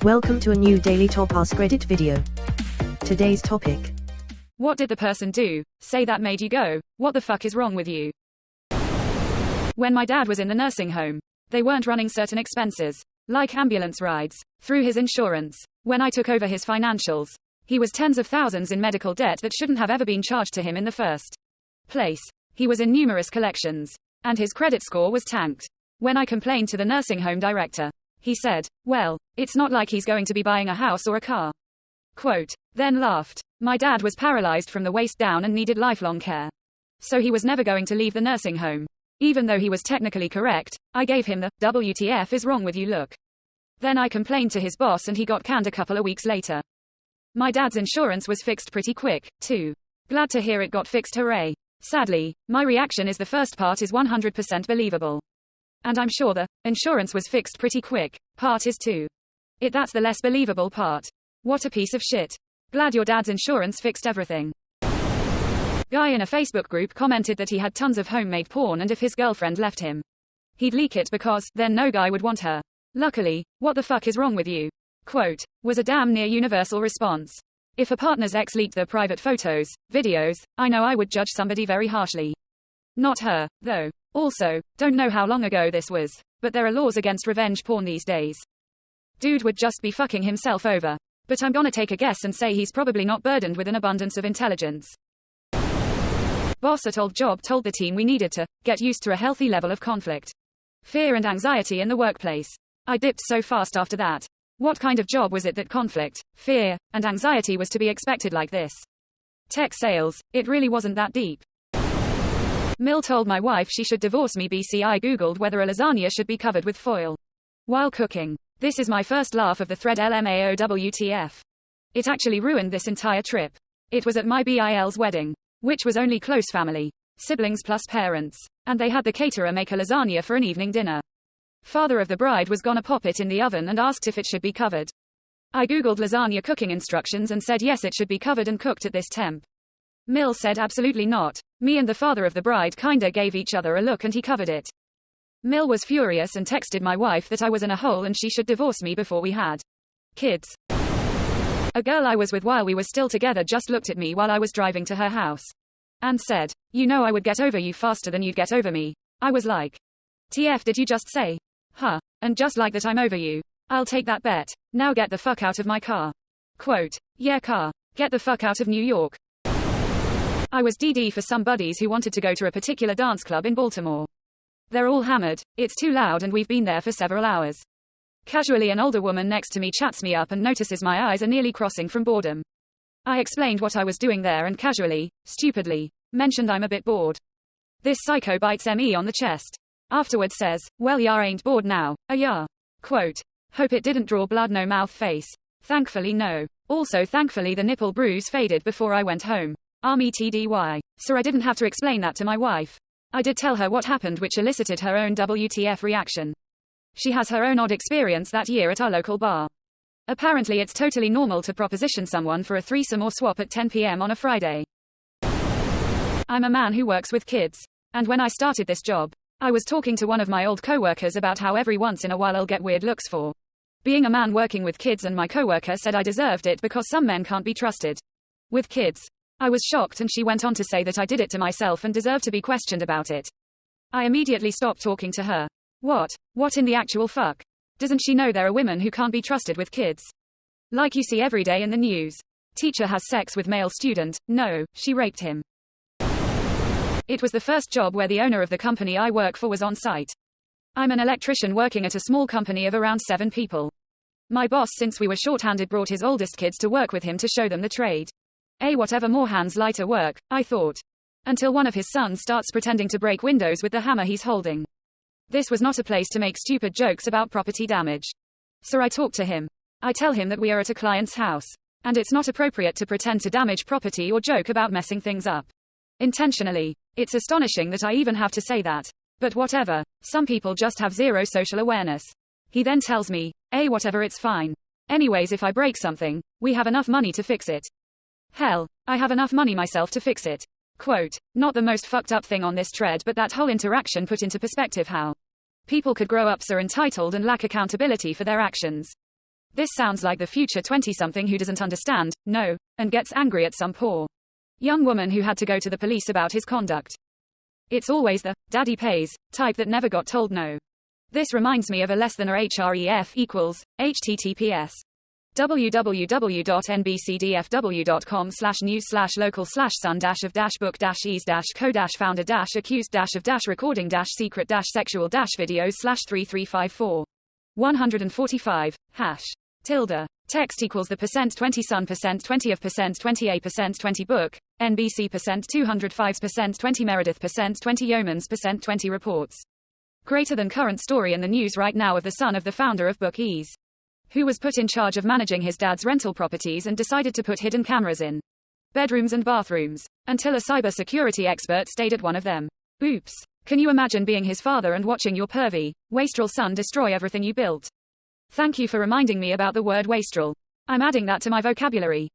Welcome to a new daily top AskReddit video. Today's topic. What did the person do, say that made you go, what the fuck is wrong with you? When my dad was in the nursing home, they weren't running certain expenses, like ambulance rides, through his insurance. When I took over his financials, he was tens of thousands in medical debt that shouldn't have ever been charged to him in the first place. He was in numerous collections, and his credit score was tanked. When I complained to the nursing home director, he said, well, it's not like he's going to be buying a house or a car. Quote, then laughed. My dad was paralyzed from the waist down and needed lifelong care. So he was never going to leave the nursing home. Even though he was technically correct, I gave him the WTF is wrong with you look. Then I complained to his boss and he got canned a couple of weeks later. My dad's insurance was fixed pretty quick, too. Glad to hear it got fixed, hooray. Sadly, my reaction is the first part is 100% believable. And I'm sure the insurance was fixed pretty quick part is too. That's the less believable part. What a piece of shit. Glad your dad's insurance fixed everything. Guy in a Facebook group commented that he had tons of homemade porn and if his girlfriend left him, he'd leak it because then no guy would want her. Luckily, what the fuck is wrong with you? Quote, was a damn near universal response. If a partner's ex leaked their private photos, videos, I know I would judge somebody very harshly. Not her, though. Also, don't know how long ago this was, but there are laws against revenge porn these days. Dude would just be fucking himself over. But I'm gonna take a guess and say he's probably not burdened with an abundance of intelligence. Boss at old job told the team we needed to get used to a healthy level of conflict, fear and anxiety in the workplace. I dipped so fast after that. What kind of job was it that conflict, fear, and anxiety was to be expected like this? Tech sales, it really wasn't that deep. Mill told my wife she should divorce me BC I googled whether a lasagna should be covered with foil while cooking. This is my first laugh of the thread LMAO WTF. It actually ruined this entire trip. It was at my BIL's wedding, which was only close family, siblings plus parents, and they had the caterer make a lasagna for an evening dinner. Father of the bride was gonna pop it in the oven and asked if it should be covered. I googled lasagna cooking instructions and said yes it should be covered and cooked at this temp. Mill said absolutely not. Me and the father of the bride kinda gave each other a look and he covered it. Mill was furious and texted my wife that I was in a hole and she should divorce me before we had kids. A girl I was with while we were still together just looked at me while I was driving to her house and said, you know I would get over you faster than you'd get over me. I was like, TF did you just say? Huh. And just like that I'm over you. I'll take that bet. Now get the fuck out of my car. Quote, yeah car. Get the fuck out of New York. I was DD for some buddies who wanted to go to a particular dance club in Baltimore. They're all hammered, it's too loud and we've been there for several hours. Casually an older woman next to me chats me up and notices my eyes are nearly crossing from boredom. I explained what I was doing there and casually, stupidly, mentioned I'm a bit bored. This psycho bites me on the chest. Afterwards says, well ya ain't bored now, ya. Quote, hope it didn't draw blood no mouth face. Thankfully no. Also thankfully the nipple bruise faded before I went home. Army TDY. So I didn't have to explain that to my wife. I did tell her what happened which elicited her own WTF reaction. She has her own odd experience that year at our local bar. Apparently it's totally normal to proposition someone for a threesome or swap at 10 p.m. on a Friday. I'm a man who works with kids. And when I started this job, I was talking to one of my old coworkers about how every once in a while I'll get weird looks for being a man working with kids and my coworker said I deserved it because some men can't be trusted with kids. I was shocked and she went on to say that I did it to myself and deserved to be questioned about it. I immediately stopped talking to her. What in the actual fuck? Doesn't she know there are women who can't be trusted with kids? Like you see every day in the news. Teacher has sex with male student, no, she raped him. It was the first job where the owner of the company I work for was on site. I'm an electrician working at a small company of around 7 people. My boss since we were short-handed brought his oldest kids to work with him to show them the trade. Whatever more hands lighter work, I thought. Until one of his sons starts pretending to break windows with the hammer he's holding. This was not a place to make stupid jokes about property damage. So I talk to him. I tell him that we are at a client's house. And it's not appropriate to pretend to damage property or joke about messing things up intentionally. It's astonishing that I even have to say that. But whatever, some people just have zero social awareness. He then tells me, whatever it's fine. Anyways if I break something, we have enough money to fix it. Hell, I have enough money myself to fix it. Quote, not the most fucked up thing on this thread but that whole interaction put into perspective how people could grow up so entitled and lack accountability for their actions. This sounds like the future 20-something who doesn't understand, no, and gets angry at some poor young woman who had to go to the police about his conduct. It's always the daddy pays type that never got told no. This reminds me of a less than a href equals https www.nbcdf.com/news/local/son-of-book-is-code-found-secret-sexual-videos/3354 145 tilde text equals the %20 son %20 of %20 a %20 book NBC %205 %20 Meredith %20 Yeomans %20 reports greater than current story in the news right now of the son of the founder of Book Ease, who was put in charge of managing his dad's rental properties and decided to put hidden cameras in bedrooms and bathrooms, until a cybersecurity expert stayed at one of them. Oops. Can you imagine being his father and watching your pervy, wastrel son destroy everything you built? Thank you for reminding me about the word wastrel. I'm adding that to my vocabulary.